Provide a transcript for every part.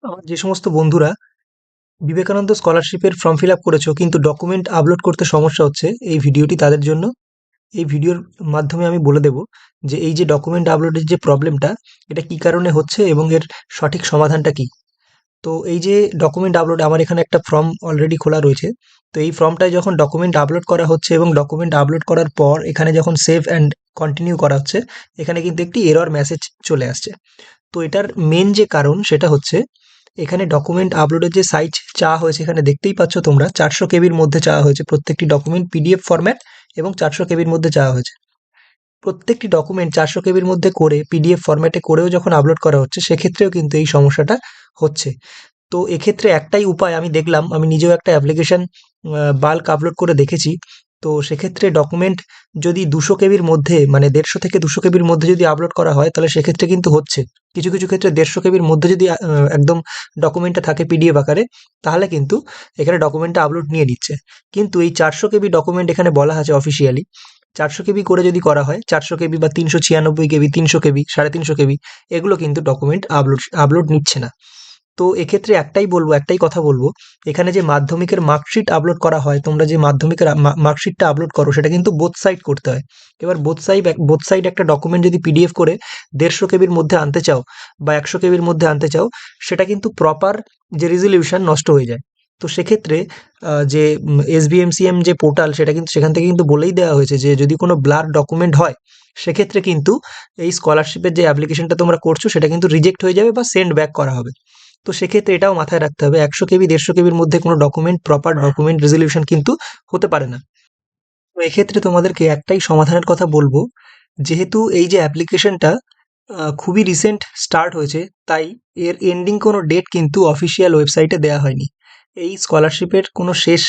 আমার যে সমস্ত বন্ধুরা বিবেকানন্দ স্কলারশিপের ফর্ম ফিল আপ করেছো কিন্তু ডকুমেন্ট আপলোড করতে সমস্যা হচ্ছে, এই ভিডিওটি তাদের জন্য। এই ভিডিওর মাধ্যমে আমি বলে দেব যে এই যে ডকুমেন্ট আপলোডের যে প্রবলেমটা, এটা কি কারণে হচ্ছে এবং এর সঠিক সমাধানটা কি। তো এই যে ডকুমেন্ট আপলোড, আমার এখানে একটা ফর্ম অলরেডি খোলা রয়েছে। তো এই ফর্মটায় যখন ডকুমেন্ট আপলোড করা হচ্ছে এবং ডকুমেন্ট আপলোড করার পর এখানে যখন সেভ অ্যান্ড কন্টিনিউ করা হচ্ছে, এখানে কিন্তু একটি এরর মেসেজ চলে আসছে। তো এটার মেন যে কারণ সেটা হচ্ছে, এখানে ডকুমেন্ট আপলোডের যে সাইজ চাওয়া হয়েছে, এখানে দেখতেই পাচ্ছ তোমরা 400 কেবির মধ্যে চাওয়া হয়েছে প্রত্যেকটি ডকুমেন্ট, পিডিএফ ফরম্যাট, এবং 400 কেবির মধ্যে চাওয়া হয়েছে। প্রত্যেকটি ডকুমেন্ট 400 কেবির মধ্যে করে পিডিএফ ফরম্যাটে করেও যখন আপলোড করা হচ্ছে, সেক্ষেত্রেও কিন্তু এই সমস্যাটা হচ্ছে। তো এক্ষেত্রে একটাই উপায় আমি দেখলাম, আমি নিজেও একটা অ্যাপ্লিকেশন বাল্ক আপলোড করে দেখেছি। তো সেক্ষেত্রে ডকুমেন্ট যদি 200 কেবির মধ্যে, মানে 150 থেকে 200 কেবির মধ্যে যদি আপলোড করা হয়, তাহলে সেক্ষেত্রে কিন্তু হচ্ছে। কিছু কিছু ক্ষেত্রে 150 কেবির মধ্যে যদি একদম ডকুমেন্টটা থাকে পিডিএফ আকারে, তাহলে কিন্তু এখানে ডকুমেন্টটা আপলোড নিয়ে নিচ্ছে। কিন্তু এই 400 কেবি ডকুমেন্ট এখানে বলা আছে অফিসিয়ালি, 400 কেবি করে যদি করা হয়, 400 কেবি বা 396 কেবি, 300 কেবি, 350 কেবি, এগুলো কিন্তু ডকুমেন্ট আপলোড আপলোড নিচ্ছে না। তো এক্ষেত্রে একটাই কথা বলবো, এখানে যে মাধ্যমিকের মার্কশিট আপলোড করা হয়, তোমরা যে মাধ্যমিকের মার্কশিটটা আপলোড করো, সেটা কিন্তু বোথ সাইড করতে হয়। এবার বোথ সাইড একটা ডকুমেন্ট যদি পিডিএফ করে 150 কেবির মধ্যে আনতে চাও বা 100 কেবির মধ্যে আনতে চাও, সেটা কিন্তু প্রপার যে রেজলিউশন নষ্ট হয়ে যায়। তো সেক্ষেত্রে যে এসবিএমসিএম যে পোর্টাল, সেটা কিন্তু সেখান থেকে কিন্তু বলেই দেওয়া হয়েছে যে যদি কোনো ব্লার ডকুমেন্ট হয়, সেক্ষেত্রে কিন্তু এই স্কলারশিপের যে অ্যাপ্লিকেশনটা তোমরা করছো, সেটা কিন্তু রিজেক্ট হয়ে যাবে বা সেন্ড ব্যাক করা হবে। তো সেক্ষেত্রে এটাও মাথায় রাখতে হবে, 100 কেবি 150 কেবির মধ্যে কোনো ডকুমেন্ট প্রপার ডকুমেন্ট রেজলিউশন কিন্তু হতে পারে না। তো এক্ষেত্রে তোমাদেরকে একটাই সমাধানের কথা বলবো, যেহেতু এই যে অ্যাপ্লিকেশনটা খুবই রিসেন্ট স্টার্ট হয়েছে, তাই এর এন্ডিং কোনো ডেট কিন্তু অফিসিয়াল ওয়েবসাইটে দেওয়া হয়নি। এই স্কলারশিপের কোনো শেষ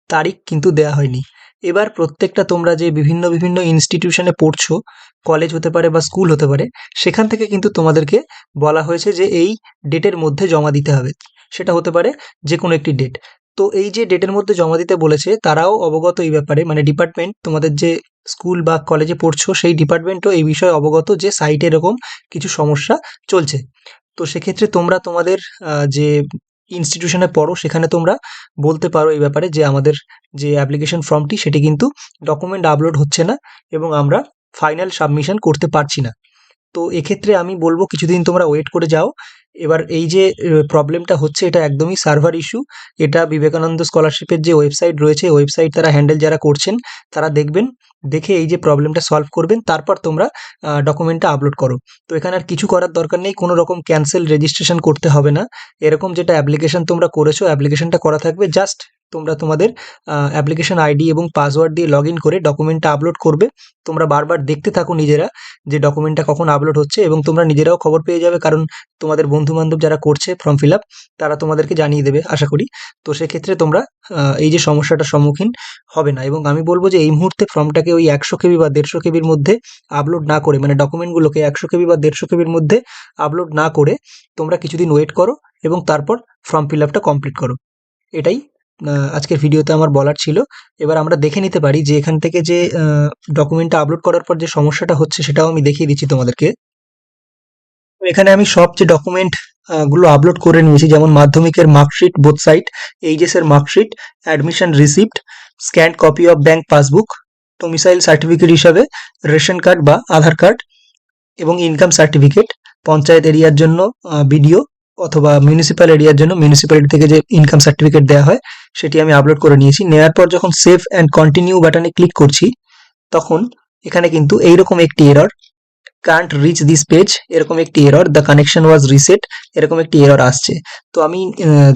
তারিখ কিন্তু দেওয়া হয়নি। এবার প্রত্যেকটা তোমরা যে বিভিন্ন বিভিন্ন ইনস্টিটিউশনে পড়ছো, কলেজ হতে পারে বা স্কুল হতে পারে, সেখান থেকে কিন্তু তোমাদেরকে বলা হয়েছে যে এই ডেটের মধ্যে জমা দিতে হবে। সেটা হতে পারে যে কোনো একটি ডেট। তো এই যে ডেটের মধ্যে জমা দিতে বলেছে, তারাও অবগত এই ব্যাপারে, মানে ডিপার্টমেন্ট, তোমাদের যে স্কুল বা কলেজে পড়ছো সেই ডিপার্টমেন্টও এই বিষয়ে অবগত যে সাইটে এরকম কিছু সমস্যা চলছে। তো সেক্ষেত্রে তোমরা তোমাদের যে ইনস্টিটিউশনে পড়ো, সেখানে তোমরা বলতে পারো এই ব্যাপারে যে আমাদের যে অ্যাপ্লিকেশন ফর্মটি, সেটি কিন্তু ডকুমেন্ট আপলোড হচ্ছে না এবং আমরা ফাইনাল সাবমিশন করতে পারছি না। তো এক্ষেত্রে আমি বলবো কিছুদিন তোমরা ওয়েট করে যাও। এবার এই যে প্রবলেমটা হচ্ছে, এটা একদমই সার্ভার ইস্যু। এটা বিবেকানন্দ স্কলারশিপের যে ওয়েবসাইট রয়েছে, ওয়েবসাইট তারা হ্যান্ডেল যারা করছেন, তারা দেখবেন, দেখে এই যে প্রবলেমটা সলভ করবেন, তারপর তোমরা ডকুমেন্টটা আপলোড করো। তো এখানে আর কিছু করার দরকার নেই, কোনো রকম ক্যান্সেল রেজিস্ট্রেশন করতে হবে না। এরকম যেটা অ্যাপ্লিকেশন তোমরা করেছো, অ্যাপ্লিকেশনটা করা থাকবে, জাস্ট তোমরা তোমাদের অ্যাপ্লিকেশন আইডি এবং পাসওয়ার্ড দিয়ে লগ ইন করে ডকুমেন্টটা আপলোড করবে। তোমরা বারবার দেখতে থাকো নিজেরা যে ডকুমেন্টটা কখন আপলোড হচ্ছে, এবং তোমরা নিজেরাও খবর পেয়ে যাবে, কারণ তোমাদের বন্ধু বান্ধব যারা করছে ফর্ম ফিল আপ, তারা তোমাদেরকে জানিয়ে দেবে আশা করি। তো সেক্ষেত্রে তোমরা এই যে সমস্যাটার সম্মুখীন হবে না। এবং আমি বলবো যে এই মুহূর্তে ফর্মটাকে ওই 100 কেবি বা 150 কেবির মধ্যে আপলোড না করে, মানে ডকুমেন্টগুলোকে 100 কেবি বা 150 কেবির মধ্যে আপলোড না করে, তোমরা কিছুদিন ওয়েট করো এবং তারপর ফর্ম ফিল আপটা কমপ্লিট করো। এটাই আজকের ভিডিওতে আমার বলার ছিল। এবার আমরা দেখে নিতে পারি যে এখান থেকে যে ডকুমেন্টটা আপলোড করার পর যে সমস্যাটা হচ্ছে, সেটাও আমি দেখিয়ে দিচ্ছি তোমাদেরকে। তো এখানে আমি সব যে ডকুমেন্ট গুলো আপলোড করে নিয়েছি, যেমন মাধ্যমিকের মার্কশিট বোথ সাইড, এইচএস এর marksheet, admission receipt, scanned copy of bank passbook, domicile certificate হিসাবে রেশন কার্ড বা আধার কার্ড, এবং ইনকাম সার্টিফিকেট, পঞ্চায়েত এরিয়ার জন্য বিডিও অথবা মিউনিসিপ্যাল এরিয়ার জন্য মিউনিসিপ্যালিটি থেকে যে ইনকাম সার্টিফিকেট দেওয়া হয়, সেটি আমি আপলোড করে নিয়েছি। নেওয়ার পর যখন সেভ অ্যান্ড কন্টিনিউ বাটনে ক্লিক করছি, তখন এখানে কিন্তু এইরকম একটি error, can't reach this page, এরকম একটি error, the connection was reset, এরকম একটি এরর আসছে। তো আমি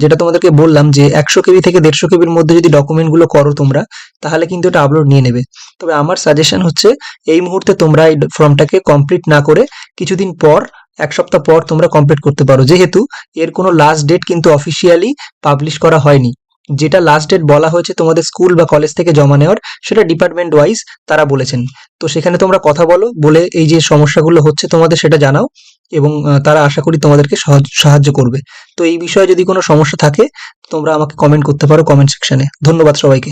যেটা তোমাদেরকে বললাম যে 100 কেবি থেকে 150 কেবির মধ্যে যদি ডকুমেন্টগুলো করো তোমরা, তাহলে কিন্তু এটা আপলোড নিয়ে নেবে। তবে আমার সাজেশন হচ্ছে, এই মুহূর্তে তোমরা এই ফর্মটাকে কমপ্লিট না করে কিছুদিন পর, 1 সপ্তাহ পর তোমরা কমপ্লিট করতে পারো, যেহেতু এর কোনো লাস্ট ডেট কিন্তু অফিসিয়ালি পাবলিশ করা হয়নি। যেটা লাস্ট ডেট বলা হয়েছে তোমাদের স্কুল বা কলেজ থেকে জমা নেওয়ার, সেটা ডিপার্টমেন্ট ওয়াইজ তারা বলেছেন। তো সেখানে তোমরা কথা বলো, বলে এই যে সমস্যাগুলো হচ্ছে তোমাদের সেটা জানাও, এবং তারা আশা করি তোমাদেরকে সাহায্য করবে। তো এই বিষয়ে যদি কোনো সমস্যা থাকে, তোমরা আমাকে কমেন্ট করতে পারো কমেন্ট সেকশনে। ধন্যবাদ সবাইকে।